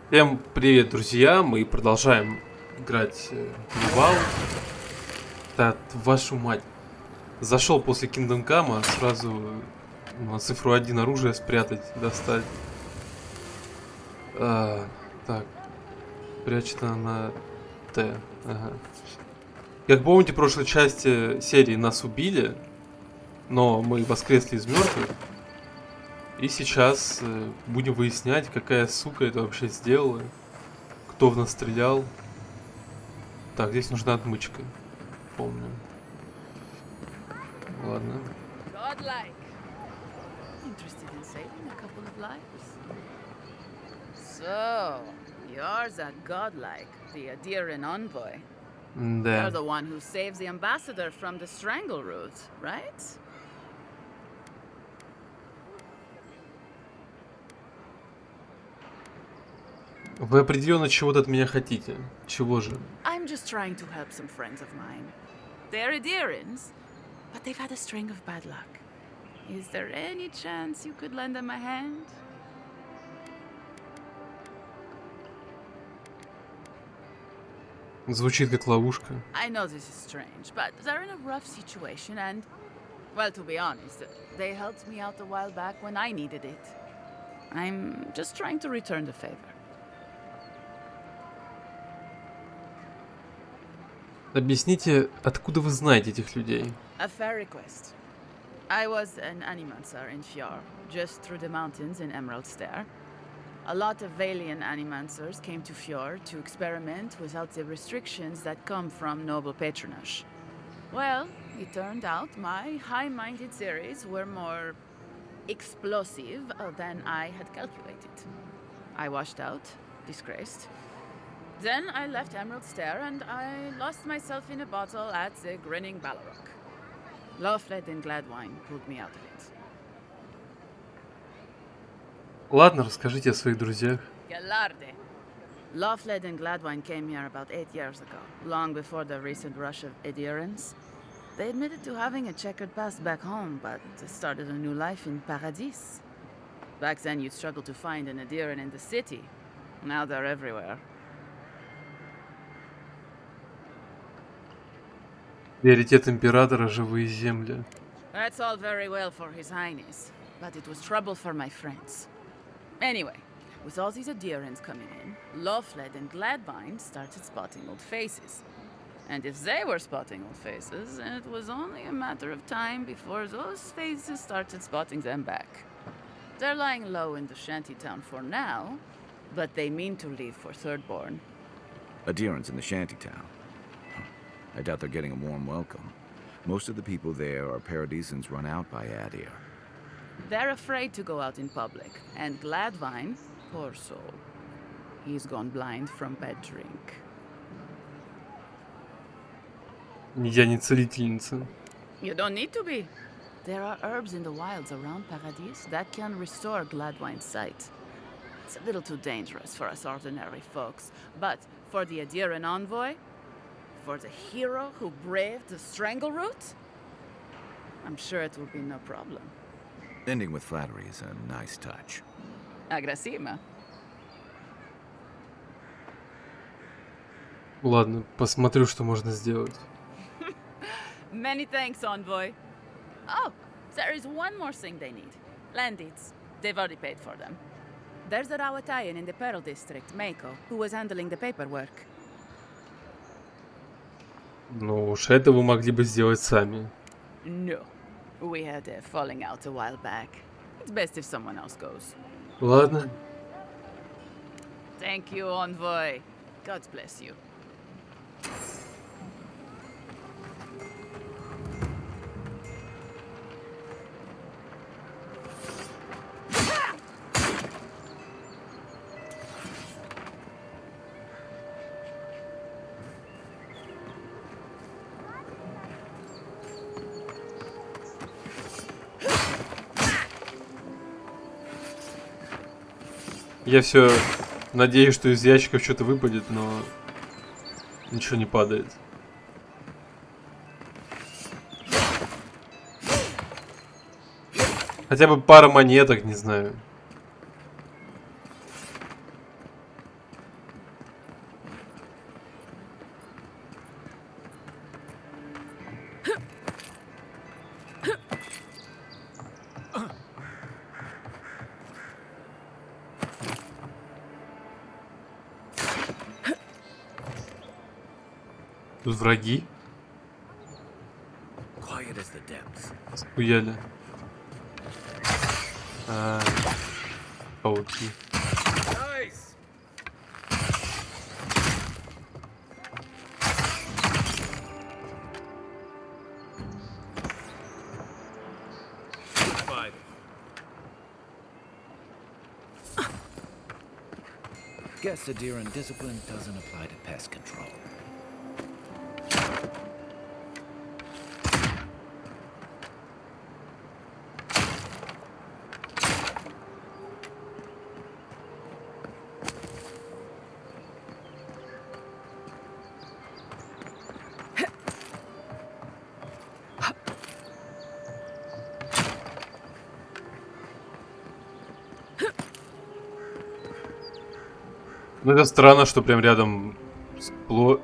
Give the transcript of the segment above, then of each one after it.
Всем привет, друзья! Мы продолжаем играть в Avowed. Да, вашу мать. Зашел после Kingdom Come, сразу на цифру 1 оружие спрятать, достать. Так, прячется на Т. Ага. Как помните, в прошлой части серии нас убили, но мы воскресли из мертвых. И сейчас будем выяснять, какая сука это вообще сделала. Кто в нас стрелял? Так, здесь нужна отмычка. Помню. Ладно. Godlike. Interested in saving a couple of lives? So, you're that godlike, the Adiran envoy. Да. You're the one who saves the ambassador from the strangle root, right? Вы определенно чего-то от меня хотите. Чего же? I'm just trying to help some friends of mine. They're Adirans, but they've had a string of bad luck. Is there any chance you could lend them a hand? Звучит как ловушка. I know this is strange, but they're in a rough situation and, well, to be honest, they helped me out a while back when I needed it. I'm just trying to return the favor. Объясните, откуда вы знаете этих людей? A fair request. I was an animancer in Fjord, just through the mountains in Emerald Stair. A lot of Valian animancers came to Fjord to experiment without the restrictions that come from noble patronage. Well, it turned out my high-minded theories were more explosive than I had calculated. I washed out, disgraced. Then I left Emerald Stair and I lost myself in a bottle at the grinning Ballarok. Lawfled and Gladwine pulled me out of it. Ладно, расскажите о своих друзьях. Galarde. Lawfled and Gladwine came here about 8 years ago, long before the recent rush of adherents. They admitted to having a checkered past back home, but they started a new life in Paradis. Back then you'd struggle to find an adherent in the city. Now they're everywhere. Приоритет императора — живые земли. That's all very well for His Highness, but it was trouble for my friends. Anyway, with all these adherents coming in, Lawfled and Gladvine started spotting old faces. And if they were spotting old faces, it was only a matter of time before those faces started spotting them back. They're lying low in the shantytown for now, but they mean to leave for Thirdborn. Adherents in the shantytown. I doubt they're getting a warm welcome. Most of the people there are Paradisans run out by Adir. They're afraid to go out in public, and Gladvine, poor soul, he's gone blind from bad drink. Я не целительница. You don't need to be. There are herbs in the wilds around Paradis that can restore Gladwine's sight. It's a little too dangerous for us ordinary folks, but for the Adiran envoy, for the hero who braved the strangle route, I'm sure it will be no problem. Ending with flattery is a nice touch. Agrasima. Ладно, посмотрю, что можно сделать. Many thanks, envoy. Oh, there is one more thing they need. Land deeds. They've already paid for them. There's a Rawatayan in the Pearl District, Mako, who was handling the paperwork. Ну уж это вы могли бы сделать сами. No. We had a falling out a while back. It's best if someone else goes. Ладно. Thank you, envoy. God bless you. Я все надеюсь, что из ящиков что-то выпадет, но ничего не падает. Хотя бы пара монеток, не знаю. Тут враги. Quiet as the depths. Схуяли. Пауки. Nice. Five. Guess adherent discipline doesn't apply to pest control. Ну это странно, что прям рядом Бля.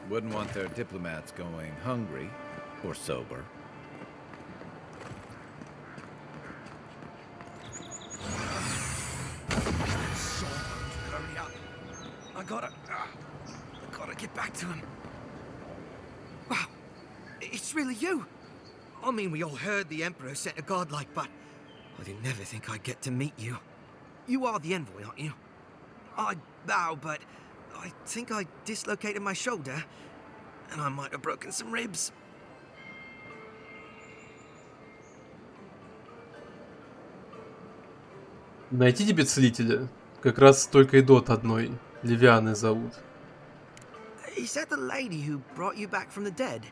Wouldn't want their diplomats going hungry or sober. Hurry up. I gotta get back to him. Wow, it's really you. I mean, we all heard the Emperor sent a godlike, but I didn't never think I'd get to meet you. You are the envoy, aren't you? I bow, but I think I dislocated my shoulder, and I might have broken some ribs. Найти тебе целителя. Как раз только и дот одной. Левианы зовут. Is that the lady who brought you back from the dead?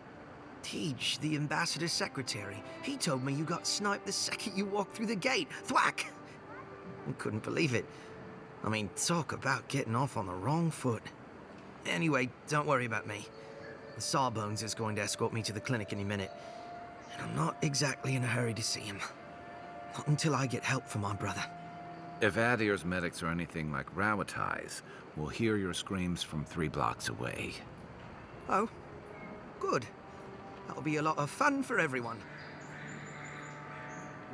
Tej, the ambassador's secretary. He told me you got sniped the second you walked through the gate. Thwack! I couldn't believe it. I mean, talk about getting off on the wrong foot. Anyway, don't worry about me. The Sawbones is going to escort me to the clinic any minute. And I'm not exactly in a hurry to see him. Not until I get help from my brother. If Adir's medics are anything like Rawatai's, we'll hear your screams from 3 blocks away. Oh, good. That'll be a lot of fun for everyone.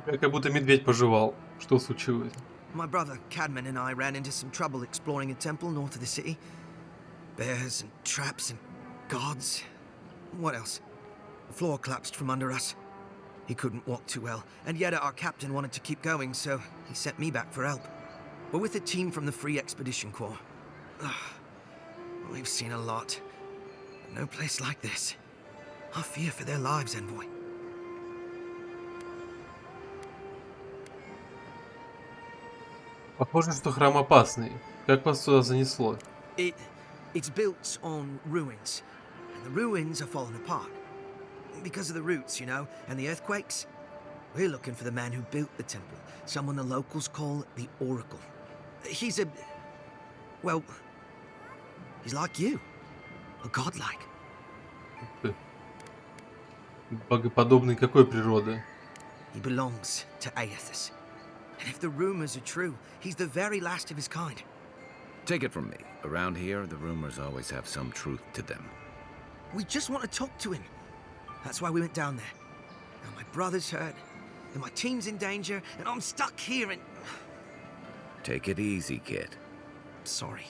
Как будто медведь пожевал. Что случилось? My brother, Cadman, and I ran into some trouble exploring a temple north of the city. Bears and traps and gods. What else? The floor collapsed from under us. He couldn't walk too well, and yet our captain wanted to keep going, so he sent me back for help. We're with a team from the Free Expedition Corps. We've seen a lot, but no place like this. I fear for their lives, envoy. Похоже, что храм опасный. Как вас сюда занесло? It's built on ruins, and the ruins are falling apart. Because of the roots, you know, and the earthquakes. We're looking for the man who built the temple, someone the locals call the Oracle. He's well, he's like you, a godlike. Богоподобный какой природы? He belongs to Aethys. And if the rumors are true, he's the very last of his kind. Take it from me. Around here, the rumors always have some truth to them. We just want to talk to him. That's why we went down there. Now my brother's hurt, and my team's in danger, and I'm stuck here and... Take it easy, kid. Sorry.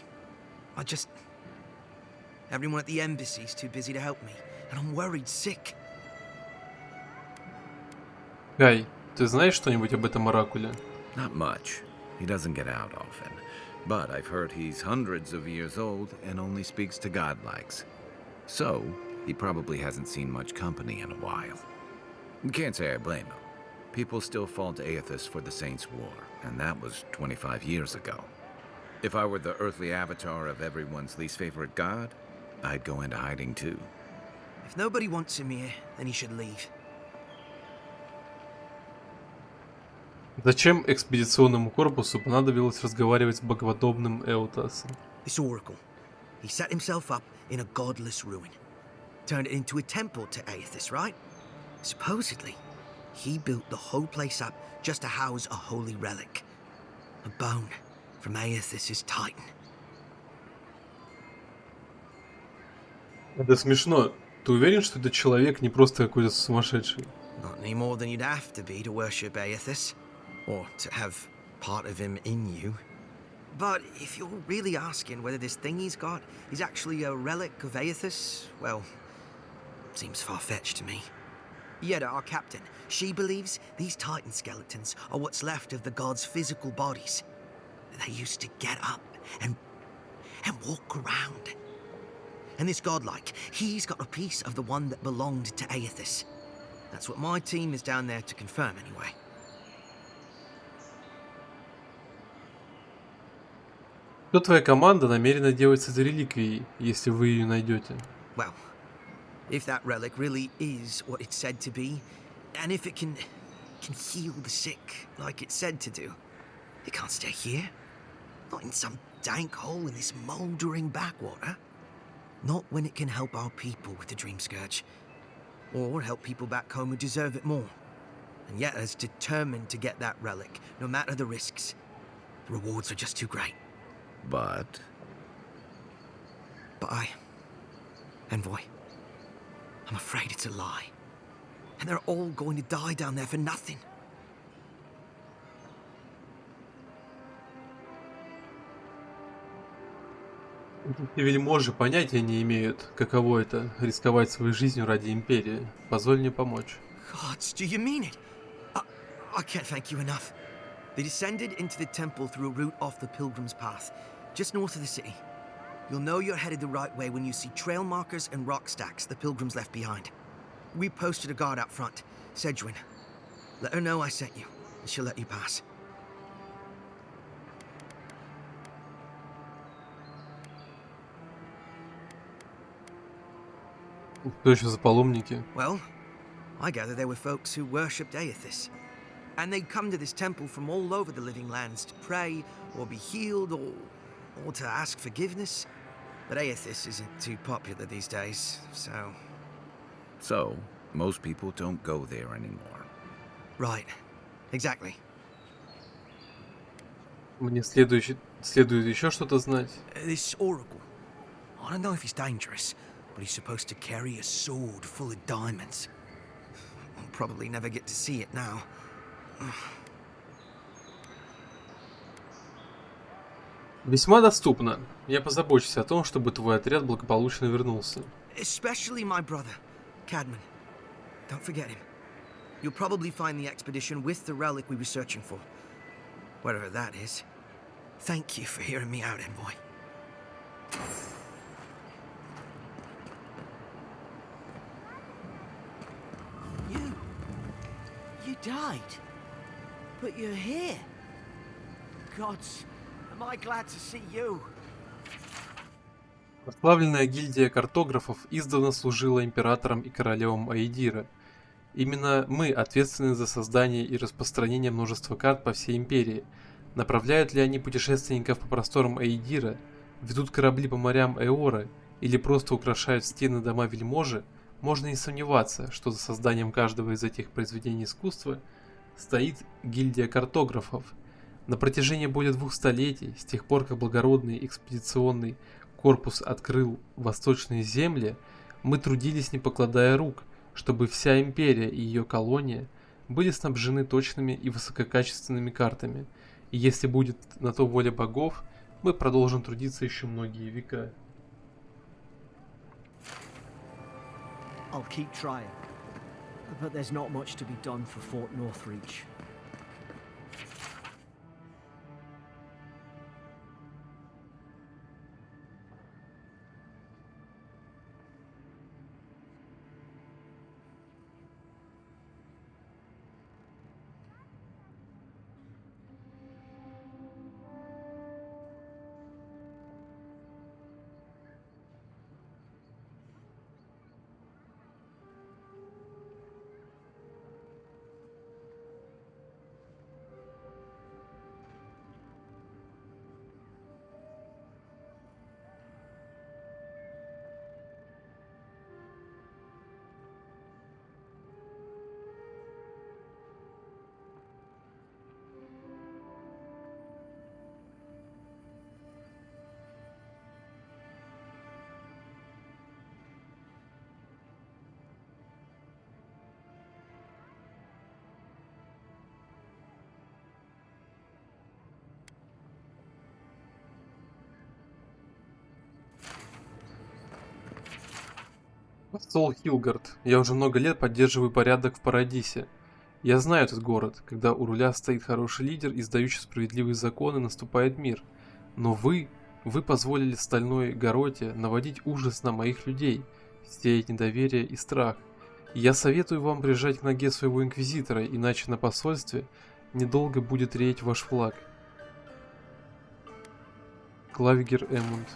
Everyone at the embassy's too busy to help me, and I'm worried sick. Гай, ты знаешь что-нибудь об этом оракуле? Not much. He doesn't get out often. But I've heard he's hundreds of years old and only speaks to godlikes. So, he probably hasn't seen much company in a while. Can't say I blame him. People still fault Aethys for the Saints' War, and that was 25 years ago. If I were the earthly avatar of everyone's least favorite god, I'd go into hiding too. If nobody wants him here, then he should leave. Зачем экспедиционному корпусу понадобилось разговаривать с богоподобным Эутасом? This oracle. He set himself up in a godless ruin. Turned it into a temple to Aethys, right? Supposedly, he built the whole place up just to house a holy relic. A bone from Aethys' titan. Это смешно. Ты уверен, что этот человек не просто какой-то сумасшедший? Not any more than you'd have to be to worship Aethys. Or to have part of him in you. But if you're really asking whether this thing he's got is actually a relic of Aethys, well, seems far-fetched to me. Yetta, our captain, she believes these Titan skeletons are what's left of the gods' physical bodies. They used to get up and walk around. And this godlike, he's got a piece of the one that belonged to Aethys. That's what my team is down there to confirm anyway. Что твоя команда намерена делать с этой реликвией, если вы ее найдете? Well, if that relic really is what it's said to be, and if it can heal the sick like it's said to do, it can't stay here. Not in some dank hole in this mouldering backwater. Not when it can help our people with the Dream Scourge. Or help people back home who deserve it more. And yet is determined to get that relic, no matter the risks. The rewards are just too great. But Envoy, I'm afraid it's a lie. And they're all going to die down there for nothing. И вельможи понятия не имеют, каково это — рисковать своей жизнью ради Империи. Позволь мне помочь. Gods, do you mean it? I can't thank you enough. They descended into the temple through a route off the Pilgrim's Path, just north of the city. You'll know you're headed the right way when you see trail markers and rock stacks the Pilgrims left behind. We posted a guard out front, Sedgwin. Let her know I sent you, and she'll let you pass. Кто еще за паломники? Well, I gather there were folks who worshipped Aethys. And they'd come to this temple from all over the living lands to pray, or be healed, or to ask forgiveness. But Aethys isn't too popular these days, so... So, most people don't go there anymore. Right. Exactly. Мне следует еще что-то знать. This oracle. I don't know if he's dangerous, but he's supposed to carry a sword full of diamonds. I'll probably never get to see it now. Весьма доступно. Я позабочусь о том, чтобы твой отряд благополучно вернулся. Especially my brother, Cadman. Don't forget him. You'll probably find the expedition with the relic we were searching for. Whatever that is. Thank you for hearing me out, Envoy. You died. But you're here. Gods, am I glad to see you. Прославленная гильдия картографов издавна служила императором и королевам Аидира. Именно мы ответственны за создание и распространение множества карт по всей империи. Направляют ли они путешественников по просторам Аидира, ведут корабли по морям Эоры или просто украшают стены дома вельможи, можно не сомневаться, что за созданием каждого из этих произведений искусства стоит гильдия картографов. На протяжении более 2 столетий, с тех пор как благородный экспедиционный корпус открыл восточные земли, мы трудились не покладая рук, чтобы вся империя и ее колония были снабжены точными и высококачественными картами. И если будет на то воля богов, мы продолжим трудиться еще многие века. I'll keep trying. But there's not much to be done for Fort Northreach. Посол Хилгард, я уже много лет поддерживаю порядок в Парадисе. Я знаю этот город. Когда у руля стоит хороший лидер, издающий справедливые законы, наступает мир. Но вы позволили Стальной Гороте наводить ужас на моих людей, сеять недоверие и страх. И я советую вам прижать к ноге своего инквизитора, иначе на посольстве недолго будет реять ваш флаг. Клавигер Эммунд.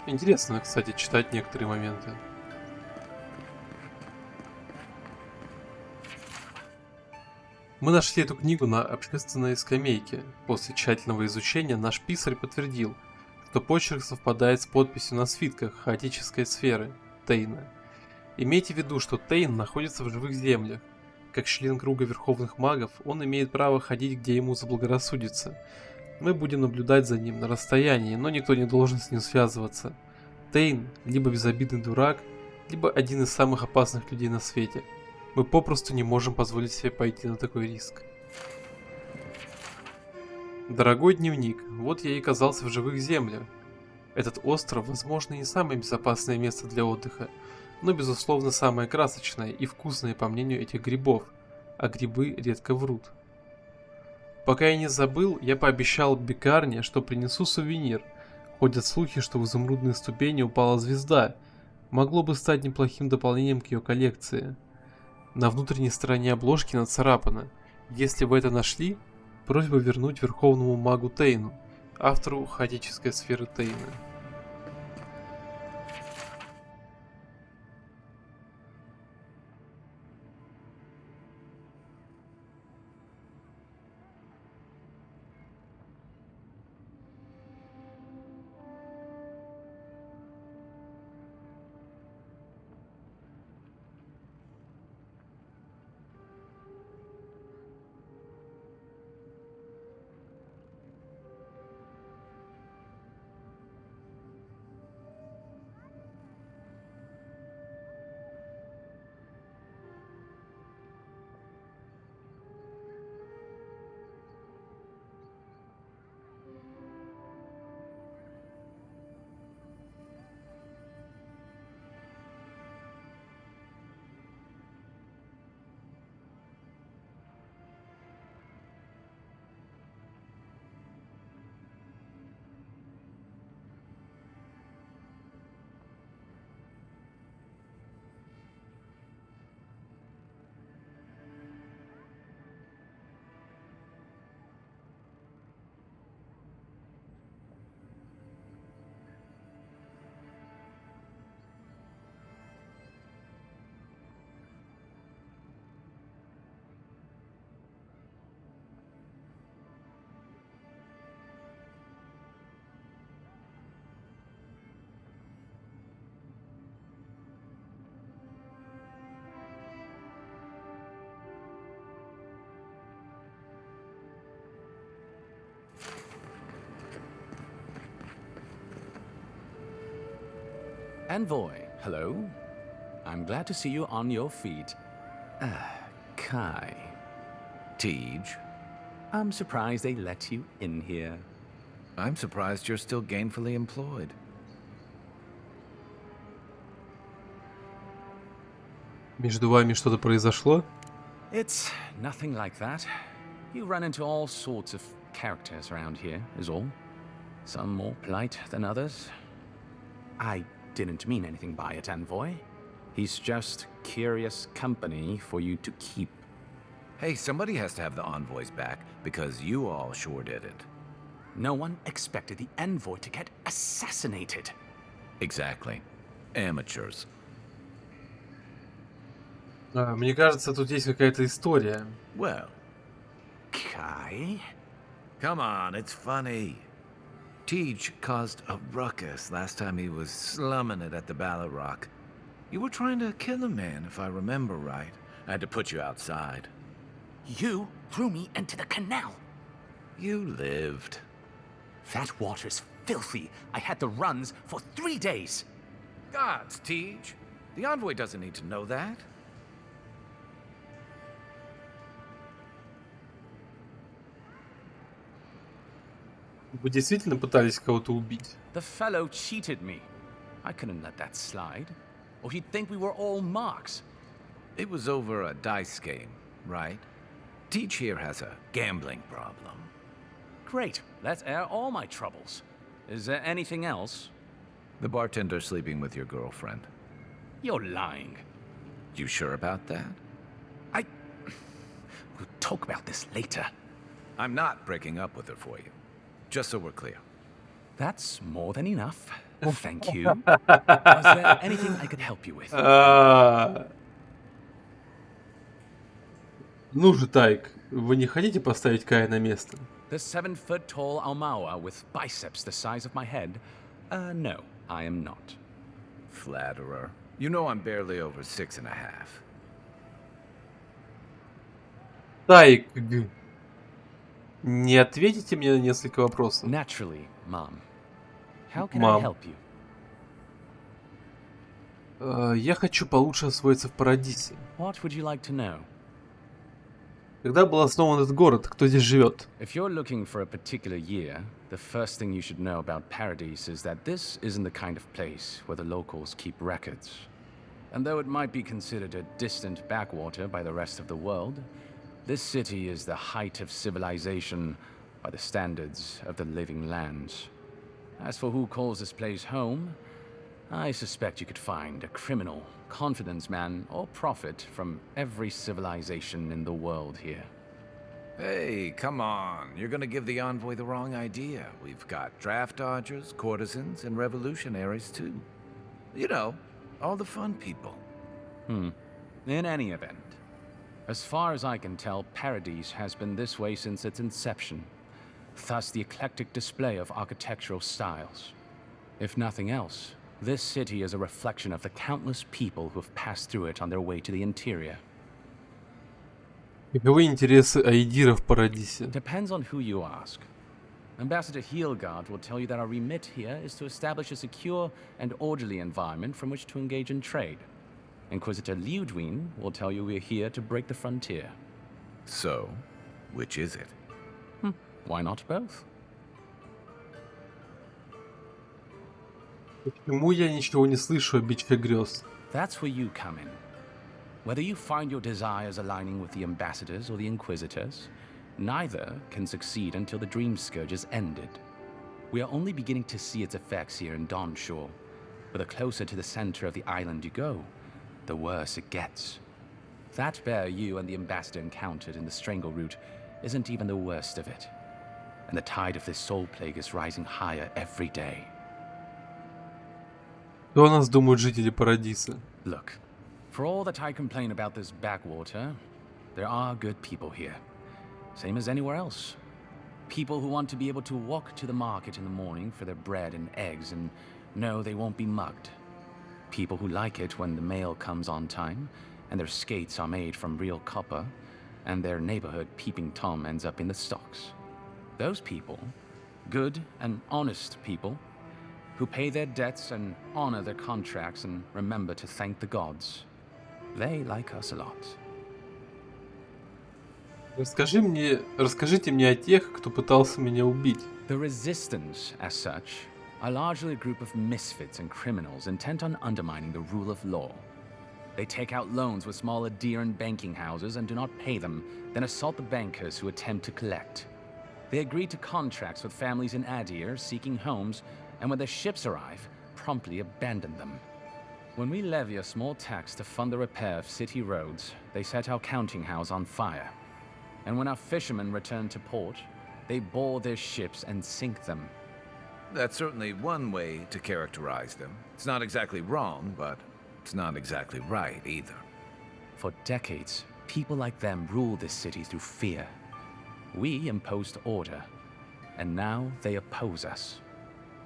Интересно, кстати, читать некоторые моменты. Мы нашли эту книгу на общественной скамейке. После тщательного изучения наш писарь подтвердил, что почерк совпадает с подписью на свитках хаотической сферы Тейна. Имейте в виду, что Тейн находится в живых землях. Как член круга верховных магов, он имеет право ходить, где ему заблагорассудится. Мы будем наблюдать за ним на расстоянии, но никто не должен с ним связываться. Тейн либо безобидный дурак, либо один из самых опасных людей на свете. Мы попросту не можем позволить себе пойти на такой риск. Дорогой дневник, вот я и оказался в живых землях. Этот остров, возможно, не самое безопасное место для отдыха, но, безусловно, самое красочное и вкусное, по мнению этих грибов, а грибы редко врут. Пока я не забыл, я пообещал Бекарне, что принесу сувенир. Ходят слухи, что в изумрудные ступени упала звезда. Могло бы стать неплохим дополнением к ее коллекции. На внутренней стороне обложки нацарапано: если вы это нашли, просьба вернуть верховному магу Тейну, автору хаотической сферы Тейна. Envoy, hello. I'm glad to see you on your feet. Kai. Tej, I'm surprised they let you in here. I'm surprised you're still gainfully employed. Между вами что-то произошло? It's nothing like that. You run into all sorts of characters around here, is all. Some more polite than others. I didn't mean anything by it, Envoy. He's just curious company for you to keep. Hey, somebody has to have the envoys back, because you all sure did it. No one expected the Envoy to get assassinated. Exactly. Amateurs. Мне кажется, тут есть какая-то история. Well, Kai? come on, it's funny. Tej caused a ruckus last time he was slumming it at the Ballot Rock. You were trying to kill a man, if I remember right. I had to put you outside. You threw me into the canal. You lived. That water's filthy. I had the runs for 3 days. Gods, Tej. The envoy doesn't need to know that. Вы действительно пытались кого-то убить? The fellow cheated me. I couldn't let that slide. Or he'd think we were all marks. It was over a dice game, right? Tej here has a gambling problem. Great. Let's air all my troubles. Is there anything else? The bartender sleeping with your girlfriend. You're lying. You sure about that? We'll talk about this later. I'm not breaking up with her for you. Just so we're clear. That's more than enough. Thank you. Was there anything I could help you with? Ну же, Тайк, вы не хотите поставить Кая на место? The 7-foot-tall Almawa with biceps the size of my head? No, I am not. Flatterer. You know I'm barely over 6.5. Тайк, не ответите мне на несколько вопросов? Naturally, Mom. How can I Mom. help you? Я хочу получше освоиться в Парадисе. What would you like to know? Когда был основан этот город, кто здесь живет? If you're looking for a particular year, the first thing you should know about Paradise is that this isn't the kind of place where the locals keep records. And though it might be considered a distant backwater by the rest of the world, this city is the height of civilization by the standards of the living lands. As for who calls this place home, I suspect you could find a criminal, confidence man, or prophet from every civilization in the world here. Hey, come on. You're gonna give the envoy the wrong idea. We've got draft dodgers, courtesans, and revolutionaries too. You know, all the fun people. In any event, as far as I can tell, Paradise has been this way since its inception. Thus the eclectic display of architectural styles. If nothing else, this city is a reflection of the countless people who have passed through it on their way to the interior. Каковы интересы Айдира в Парадисе? Depends on who you ask. Ambassador Heelgard will tell you that our remit here is to establish a secure and orderly environment from which to engage in trade. Inquisitor Liudwin will tell you we're here to break the frontier. So, which is it? Why not both? Почему я ничего не слышу о биче грез? That's where you come in. Whether you find your desires aligning with the ambassadors or the inquisitors, neither can succeed until the dream scourge is ended. We are only beginning to see its effects here in Dawnshore, but the closer to the center of the island you go, the worse it gets. That bear you and the ambassador encountered in the Strangle Route isn't even the worst of it. And the tide of this soul plague is rising higher every day. Что о нас думают жители Парадиса? Look, for all that I complain about this backwater, there are good people here. Same as anywhere else. People who want to be able to walk to the market in the morning for their bread and eggs and know they won't be mugged. People who like it when the mail comes on time and their skates are made from real copper and their neighborhood peeping Tom ends up in the stocks. Those people, good and honest people, who pay their debts and honor their contracts and remember to thank the gods. They like us a lot. Расскажите мне о тех, кто пытался меня убить. The resistance, as such, are largely a group of misfits and criminals intent on undermining the rule of law. They take out loans with small Adir and banking houses and do not pay them, then assault the bankers who attempt to collect. They agree to contracts with families in Adir seeking homes, and when their ships arrive, promptly abandon them. When we levy a small tax to fund the repair of city roads, they set our counting house on fire. And when our fishermen return to port, they board their ships and sink them. That's certainly one way to characterize them. It's not exactly wrong, but it's not exactly right either. For decades, people like them ruled this city through fear. We imposed order, and now they oppose us.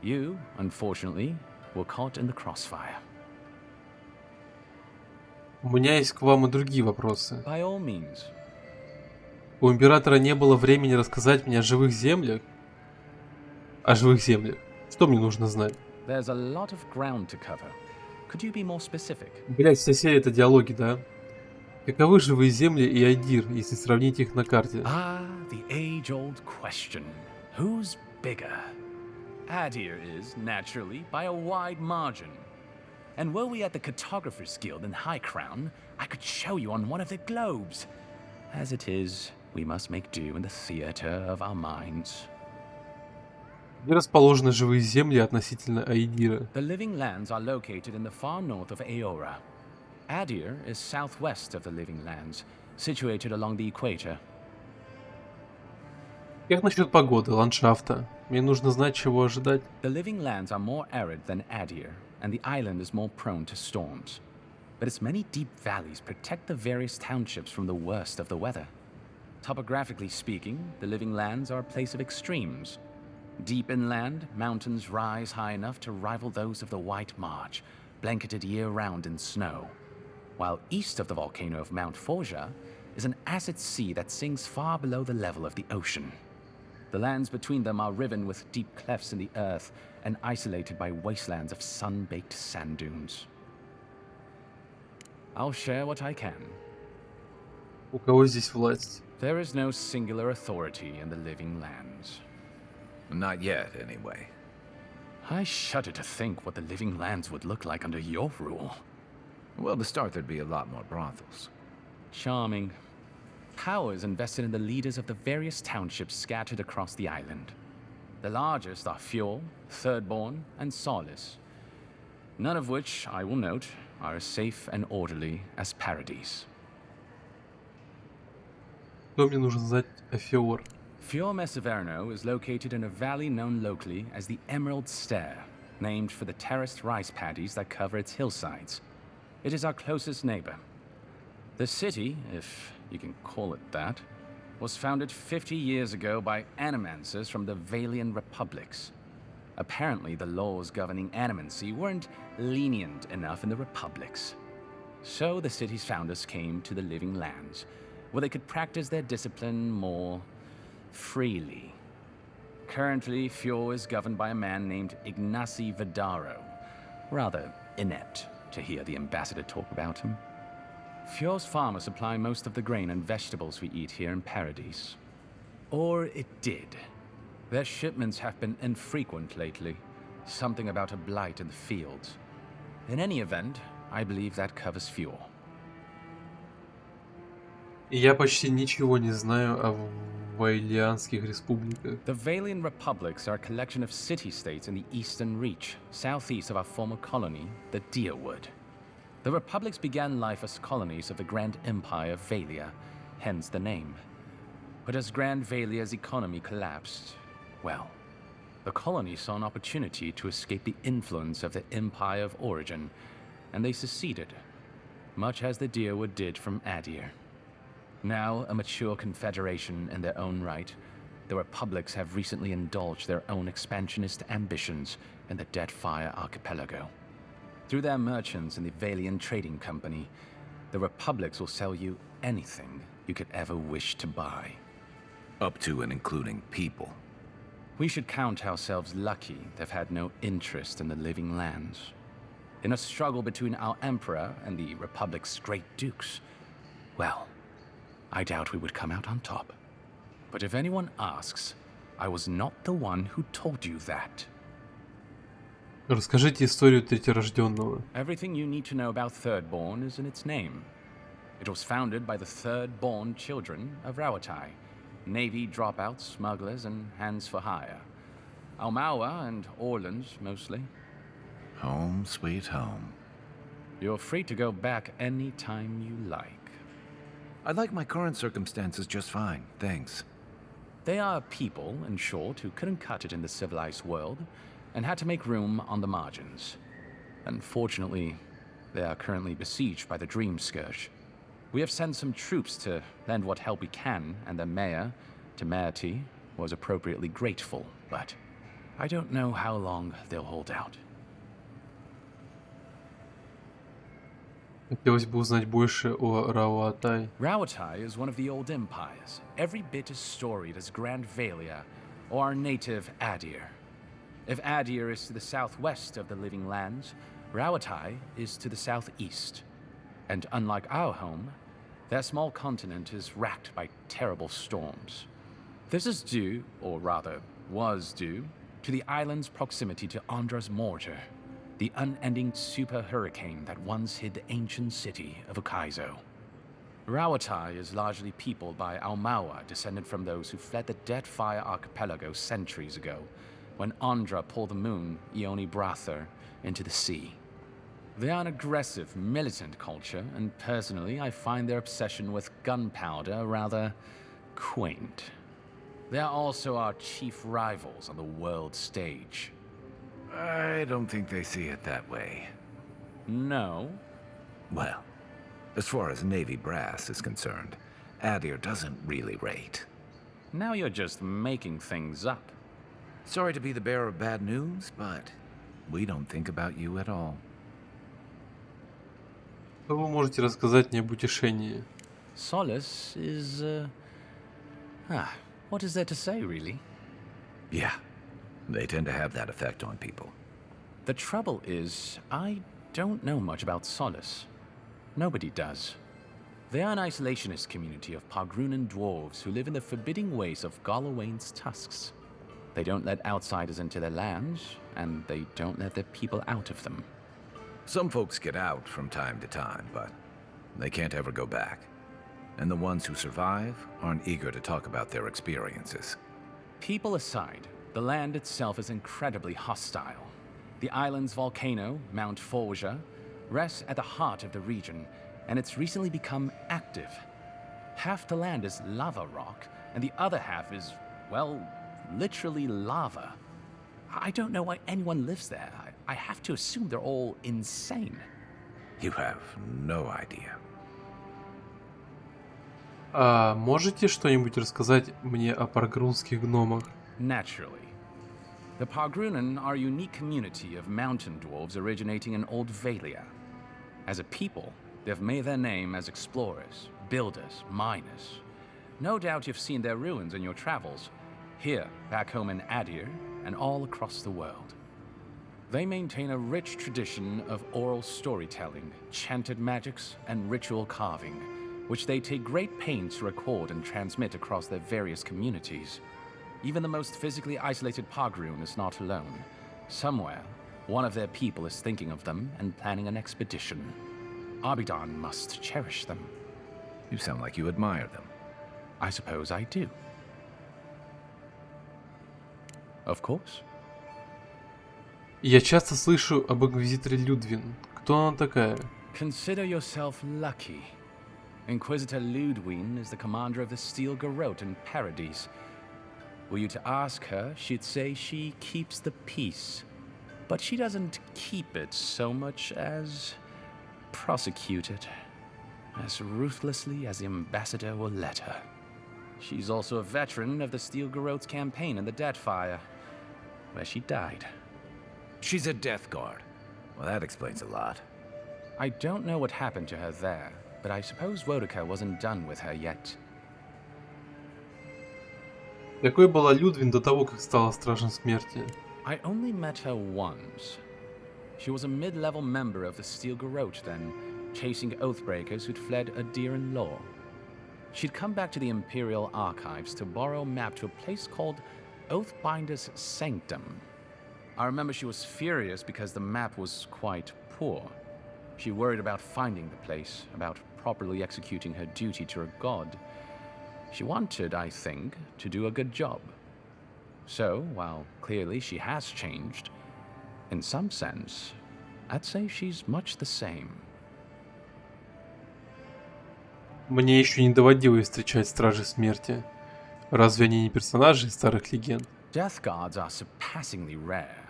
You, unfortunately, were caught in the crossfire. У меня есть к вам и другие вопросы. By all means. У императора не было времени рассказать мне о живых землях? О живых землях. Что мне нужно знать? There's a lot of ground to cover. Could you be more specific? Блять, вся серия это диалоги, да? Каковы живые земли и Айдир, если сравнить их на карте? Ah, the age-old question. Who's bigger? Adir is, naturally, by a wide margin. And were we at the Cartographers Guild in High Crown, I could show you on one of their globes. As it is, we must make do in the theater of our minds. Где расположены живые земли относительно Айдира? The living lands are located in the far north of Aora. Adir is southwest of the living lands, situated along the equator. Как насчет погоды, ландшафта? Мне нужно знать, чего ожидать. The living lands are more arid than Adir, and the island is more prone to storms. But its many deep valleys protect the various townships from the worst of the weather. Topographically speaking, the living lands are a place of extremes. Deep inland, mountains rise high enough to rival those of the White March, blanketed year-round in snow. While east of the volcano of Mount Forja is an acid sea that sinks far below the level of the ocean. The lands between them are riven with deep clefts in the earth and isolated by wastelands of sun-baked sand dunes. I'll share what I can. У кого здесь власть? There is no singular authority in the living lands. Not yet, anyway. I shudder to think what the living lands would look like under your rule. Well, to start, there'd be a lot more brothels. Charming. Power is invested in the leaders of the various townships scattered across the island. The largest are Fjord, Thirdborn, and Solace. None of which, I will note, are as safe and orderly as Paradise. Что мне нужно знать о Феор? Fjord Messaverno is located in a valley known locally as the Emerald Stair, named for the terraced rice paddies that cover its hillsides. It is our closest neighbor. The city, if you can call it that, was founded 50 years ago by animancers from the Valian republics. Apparently, the laws governing animancy weren't lenient enough in the republics. So the city's founders came to the living lands, where they could practice their discipline more freely. Currently, Fjord is governed by a man named Ignacy Vidaro. Rather inept to hear the ambassador talk about him. Fjord's farmers supply most of the grain and vegetables we eat here in Paradise. Or it did. Their shipments have been infrequent lately. Something about a blight in the fields. In any event, I believe that covers Fjord. Я почти ничего не знаю о Вайлианских республиках. The Valian republics are a collection of city-states in the Eastern Reach, southeast of our former colony, the Deerwood. The republics began life as colonies of the Grand Empire of Valia, hence the name. But as Grand Valia's economy collapsed, well, the colonies saw an opportunity to escape the influence of the Empire of Origin, and they seceded, much as the Deerwood did from Adir. Now a mature confederation in their own right, the republics have recently indulged their own expansionist ambitions in the Deadfire Archipelago. Through their merchants in the Valian Trading Company, the republics will sell you anything you could ever wish to buy. Up to and including people. We should count ourselves lucky they've had no interest in the living lands. In a struggle between our emperor and the Republic's great dukes, well, I doubt we would come out on top. But if anyone asks, I was not the one who told you that. Расскажите историю Третьерожденного. Everything you need to know about Thirdborn is in its name. It was founded by the third-born children of Rawatai, Navy dropouts, smugglers, and hands for hire. Almawa and Orleans, mostly. Home, sweet home. You're free to go back any time you like. I like my current circumstances just fine, thanks. They are people, in short, who couldn't cut it in the civilized world and had to make room on the margins. Unfortunately, they are currently besieged by the Dream Scourge. We have sent some troops to lend what help we can, and the mayor, Temerity, was appropriately grateful, but I don't know how long they'll hold out. Хотелось бы узнать больше о Рауатай. Rawatai is one of the old empires, every bit as storied as Grand Valia or our native Adir. If Adir is to the southwest of the Living Lands, Rawatai is to the southeast. And unlike our home, their small continent is racked by terrible storms. This is due, or rather, was due, to the island's proximity to Andra's mortar, the unending super hurricane that once hid the ancient city of Ukaizo. Rawatai is largely peopled by Almawa, descended from those who fled the Deadfire Archipelago centuries ago, when Andra pulled the moon, Ioni Brather, into the sea. They are an aggressive, militant culture, and personally, I find their obsession with gunpowder rather quaint. They are also our chief rivals on the world stage. I don't think they see it that way. No? Well, as far as Navy brass is concerned, Adir doesn't really rate. Now you're just making things up. Sorry to be the bearer of bad news, but we don't think about you at all. Что вы можете рассказать мне об утешении? Solace is, what is there to say, really? Yeah, they tend to have that effect on people. The trouble is, I don't know much about Solace. Nobody does. They are an isolationist community of Pogrunan dwarves who live in the forbidding ways of Galawain's tusks. They don't let outsiders into their lands, and they don't let their people out of them. Some folks get out from time to time, but they can't ever go back. And the ones who survive aren't eager to talk about their experiences. People aside, the land itself is incredibly hostile. The island's volcano, Mount Forja, rests at the heart of the region, and it's recently become active. Half the land is lava rock, and the other half is, well, literally lava. I don't know why anyone lives there. I have to assume they're all insane. You have no idea. А можете что-нибудь рассказать мне о паргрунских гномах? Naturally. The Pogrunan are a unique community of mountain dwarves originating in Old Valia. As a people, they've made their name as explorers, builders, miners. No doubt you've seen their ruins in your travels, here, back home in Adir, and all across the world. They maintain a rich tradition of oral storytelling, chanted magics, and ritual carving, which they take great pains to record and transmit across their various communities. Even the most physically isolated Pogrun is not alone. Somewhere, one of their people is thinking of them and planning an expedition. Abidan must cherish them. You sound like you admire them. I suppose I do. Of course. Я часто слышу об инквизиторе Людвин. Кто она такая? Consider yourself lucky. Inquisitor Ludwin is the commander of the Steel Garrote in Paradise. Were you to ask her, she'd say she keeps the peace. But she doesn't keep it so much as prosecute it. As ruthlessly as the ambassador will let her. She's also a veteran of the Steel Garrote's campaign in the Deadfire, where she died. She's a Death Guard. Well, that explains a lot. I don't know what happened to her there, but I suppose Wodaka wasn't done with her yet. Какой была Людвин до того, как стала Стражем Смерти? I only met her once. She was a mid-level member of the Steel Garrote then, chasing oathbreakers who'd fled a Deeran law. She'd come back to the Imperial Archives to borrow a map to a place called Oathbinder's Sanctum. I remember she was furious because the map was quite poor. She worried about finding the place, about properly executing her duty to her god. She wanted, I think, to do a good job. So, while clearly she has changed, in some sense, I'd say she's much the same. Мне еще не доводилось встречать Стражей Смерти. Разве они не персонажи из старых легенд? Death Guards are surpassingly rare.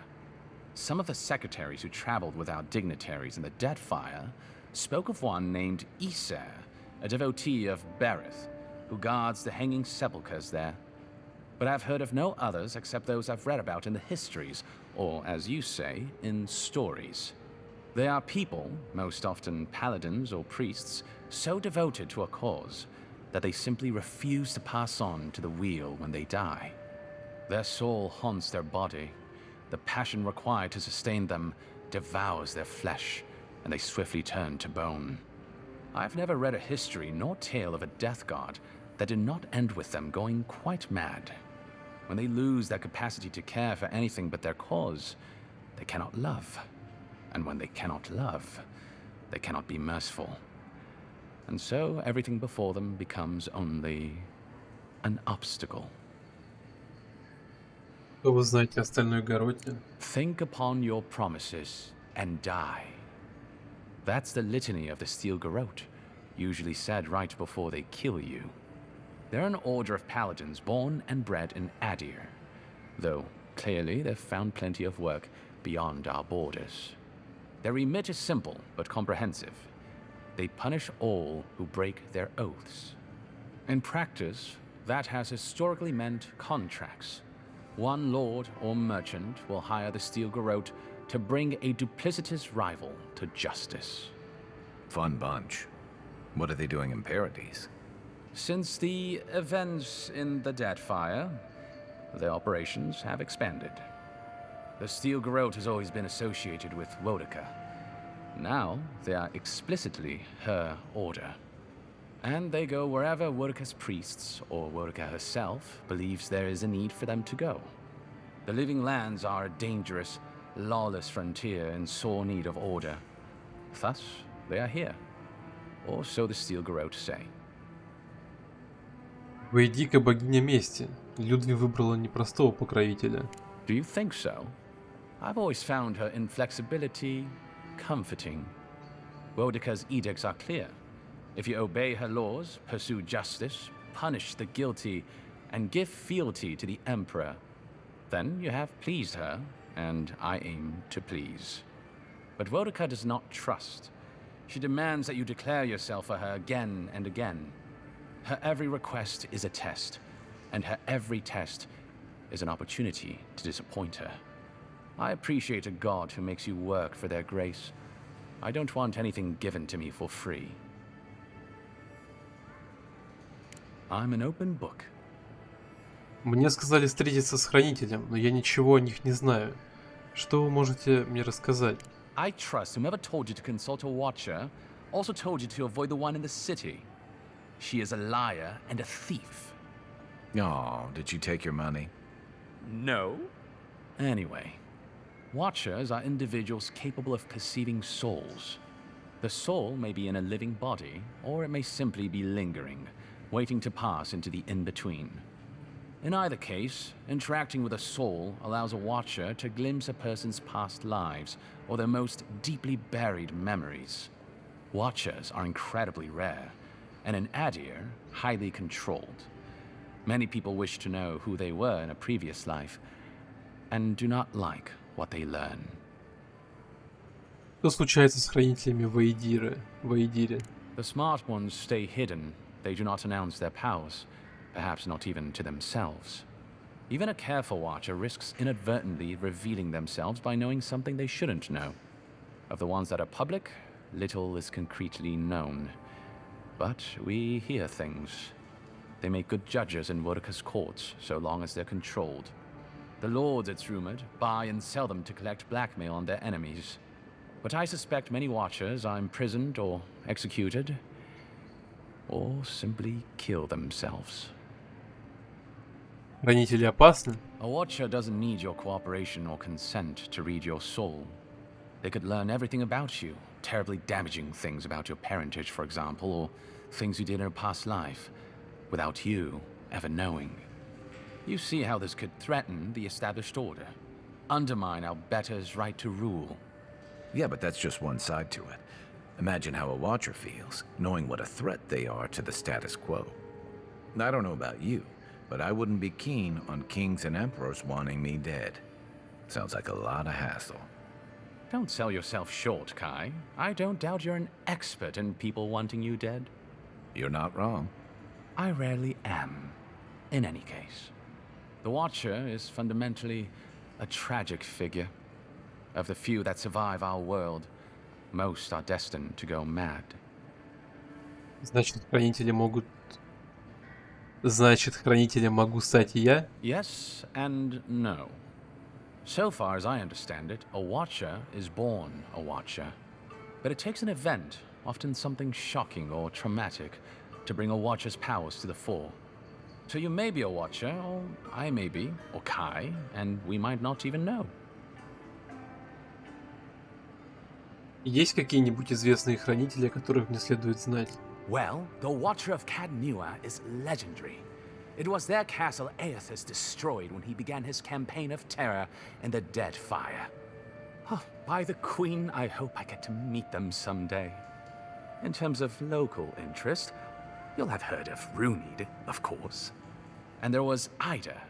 Some of the secretaries who traveled with our dignitaries in the Deadfire spoke of one named Iser, a devotee of Berith, who guards the hanging sepulchres there. But I've heard of no others except those I've read about in the histories, or, as you say, in stories. They are people, most often paladins or priests, so devoted to a cause that they simply refuse to pass on to the wheel when they die. Their soul haunts their body. The passion required to sustain them devours their flesh, and they swiftly turn to bone. I've never read a history nor tale of a death guard that did not end with them going quite mad. When they lose their capacity to care for anything but their cause, they cannot love. And when they cannot love, they cannot be merciful. And so everything before them becomes only an obstacle. Что вы знаете о остальной Гароте? Think upon your promises and die. That's the litany of the Steel Garrote, usually said right before they kill you. They're an order of paladins born and bred in Adir, though clearly they've found plenty of work beyond our borders. Their remit is simple but comprehensive. They punish all who break their oaths. In practice, that has historically meant contracts. One lord or merchant will hire the Steel Garrote to bring a duplicitous rival to justice. Fun bunch. What are they doing in Paradise? Since the events in the Deadfire, their operations have expanded. The Steel Garrote has always been associated with Wodeka. Now, they are explicitly her order. And they go wherever Wodeka's priests, or Wodeka herself, believes there is a need for them to go. The Living Lands are a dangerous, lawless frontier in sore need of order. Thus, they are here. Or so the Steel Garrote say. Вейдика богиня мести. Людвин выбрала непростого покровителя. Do you think so? I've always found her inflexibility comforting. Wodeka's edicts are clear. If you obey her laws, pursue justice, punish the guilty, and give fealty to the Emperor, then you have pleased her, and I aim to please. But Wodeka does not trust. She demands that you declare yourself for her again and again. Her every request is a test, and her every test is an opportunity to disappoint her. I appreciate a god who makes you work for their grace. I don't want anything given to me for free. I'm an open book. Мне сказали встретиться с Хранителем, но я ничего о них не знаю. Что вы можете мне рассказать? I trust whomever told you to consult a watcher also told you to avoid the one in the city. She is a liar and a thief. Oh, did you take your money? No. Anyway, watchers are individuals capable of perceiving souls. The soul may be in a living body, or it may simply be lingering, waiting to pass into the in-between. In either case, interacting with a soul allows a watcher to glimpse a person's past lives or their most deeply buried memories. Watchers are incredibly rare, and in Adir, highly controlled. Many people wish to know who they were in a previous life, and do not like what they learn. Что случается с Хранителями в Эйдире? The smart ones stay hidden. They do not announce their powers, perhaps not even to themselves. Even a careful watcher risks inadvertently revealing themselves by knowing something they shouldn't know. Of the ones that are public, little is concretely known. But we hear things. they make good judges in Worka's courts, so long as they're controlled. The lords, it's rumored, buy and sell them to collect blackmail on their enemies. But I suspect many Watchers are imprisoned or executed, or simply kill themselves. Хранители опасны? A Watcher doesn't need your cooperation or consent to read your soul. They could learn everything about you, terribly damaging things about your parentage, for example, or things you did in a past life, without you ever knowing. You see how this could threaten the established order, undermine our betters' right to rule. Yeah, but that's just one side to it. Imagine how a Watcher feels, knowing what a threat they are to the status quo. I don't know about you, but I wouldn't be keen on kings and emperors wanting me dead. Sounds like a lot of hassle. Don't sell yourself short, Kai. I don't doubt you're an expert in people wanting you dead. You're not wrong. I rarely am, in any case. The Watcher is fundamentally a tragic figure. Of the few that survive our world, most are destined to go mad. Значит, хранителем могу стать и я? Yes and no. So far as I understand it, a Watcher is born a Watcher. But it takes an event, often something shocking or traumatic, to bring a Watcher's powers to the fore. So you may be a Watcher, or I may be, or Kai, and we might not even know. Есть какие-нибудь известные хранители, о которых мне следует знать? Well, the Watcher of Cadnua is legendary. It was their castle Aethys destroyed when he began his campaign of terror in the Dead Fire. Oh, by the Queen, I hope I get to meet them someday. In terms of local interest, you'll have heard of Runid, of course. And there was Ida.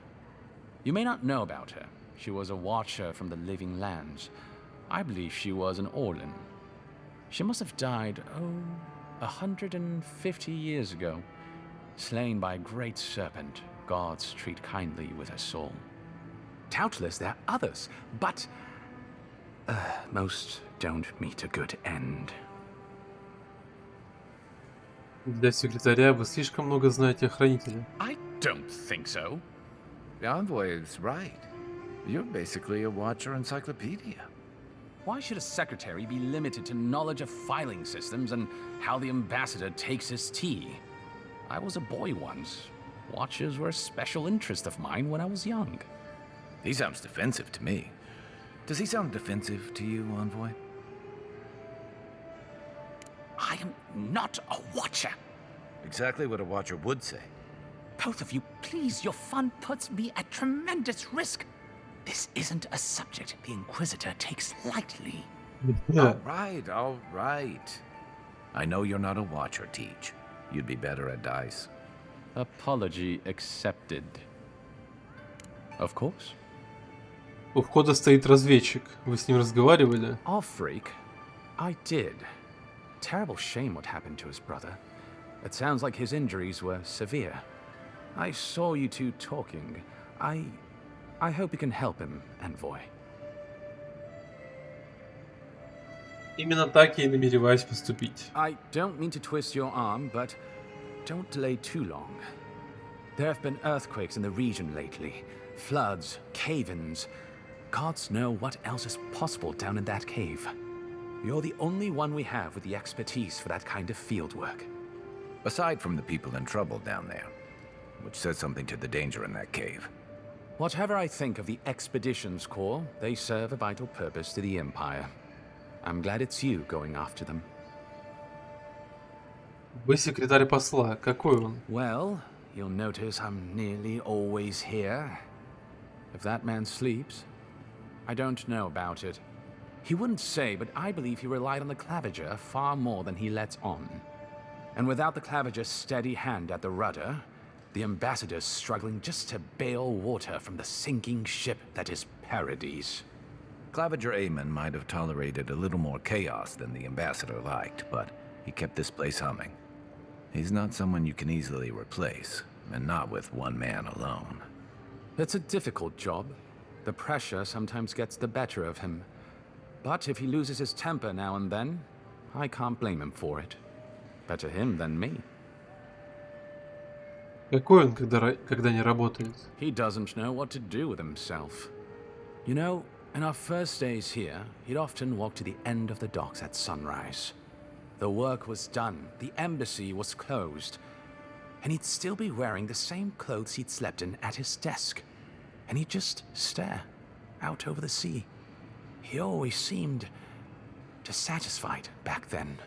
You may not know about her. She was a Watcher from the Living Lands. I believe she was an Orlin. She must have died, 150 years ago. Slain by a great serpent, gods treat kindly with her soul. Doubtless there are others, but most don't meet a good end. Для секретаря вы слишком много знаете о хранителе. I don't think so. The envoy is right. You're basically a Watcher encyclopedia. Why should a secretary be limited to knowledge of filing systems and how the ambassador takes his tea? I was a boy once. Watchers were a special interest of mine when I was young. He sounds defensive to me. Does he sound defensive to you, Envoy? I am not a Watcher. Exactly what a Watcher would say. Both of you, please, your fun puts me at tremendous risk. This isn't a subject the Inquisitor takes lightly. All right. I know you're not a Watcher, Teach. You'd be better at dice. Apology accepted. Of course. У входа стоит разведчик. Вы с ним разговаривали? Off freak. I did. Terrible shame what happened to his brother. It sounds like his injuries were severe. I saw you two talking. I hope you can help him, Envoy. Именно так я и намереваюсь поступить. I don't mean to twist your arm, but don't delay too long. There have been earthquakes in the region lately. Floods, cave-ins. Gods know what else is possible down in that cave. You're the only one we have with the expertise for that kind of field work. Aside from the people in trouble down there, which says something to the danger in that cave. Whatever I think of the Expeditions Corps, they serve a vital purpose to the Empire. I'm glad it's you going after them. Вы секретарь посла. Какой он? Well, you'll notice I'm nearly always here. If that man sleeps, I don't know about it. He wouldn't say, but I believe he relied on the Claviger far more than he lets on. And without the Claviger's steady hand at the rudder, the ambassador's struggling just to bail water from the sinking ship that is Paradise. Claviger Aemon might have tolerated a little more chaos than the ambassador liked, but he kept this place humming. He's not someone you can easily replace, and not with one man alone. It's a difficult job. The pressure sometimes gets the better of him. But if he loses his temper now and then, I can't blame him for it. Better him than me. Какой он, когда не работает? He doesn't know what to do with himself. You know, in our first days here, he'd often walk to the end of the docks at sunrise. The work was done, the embassy was closed, and he'd still be wearing the same clothes he'd slept in at his desk. And he'd just stare out over the sea. He always seemed dissatisfied back then.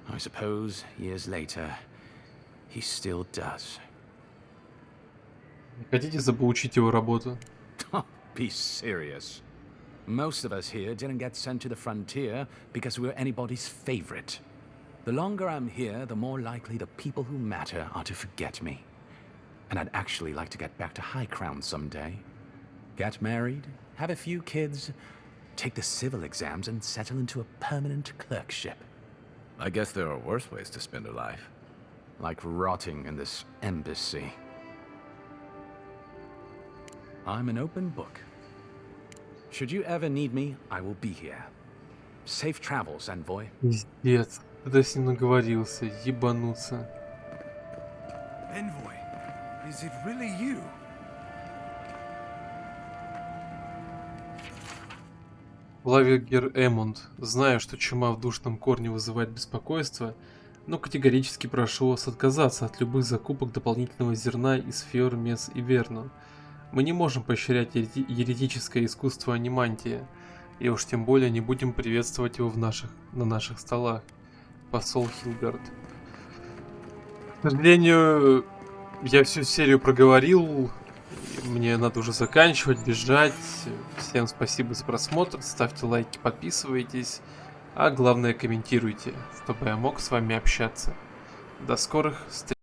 I suppose, years later, he still does. Хотите заполучить его работу? Be serious. Most of us here didn't get sent to the frontier because we were anybody's favorite. The longer I'm here, the more likely the people who matter are to forget me. And I'd actually like to get back to High Crown someday. Get married, have a few kids, take the civil exams, and settle into a permanent clerkship. I guess there are worse ways to spend a life. Like rotting in this embassy. I'm an open book. Should you ever need me, I will be here. Safe travels, envoy. Пиздец. Ты с ним наговорился. Ебануться. Envoy, is it really you? Лавигер Эммонд, знаю, что чума в душном корне вызывает беспокойство, но категорически прошу вас отказаться от любых закупок дополнительного зерна из Фьор, Мес и Верну. Мы не можем поощрять еретическое искусство анимантия, и уж тем более не будем приветствовать его на наших столах. Посол Хилгард. К сожалению, я всю серию проговорил. Мне надо уже заканчивать, бежать. Всем спасибо за просмотр. Ставьте лайки, подписывайтесь. А главное, комментируйте, чтобы я мог с вами общаться. До скорых встреч.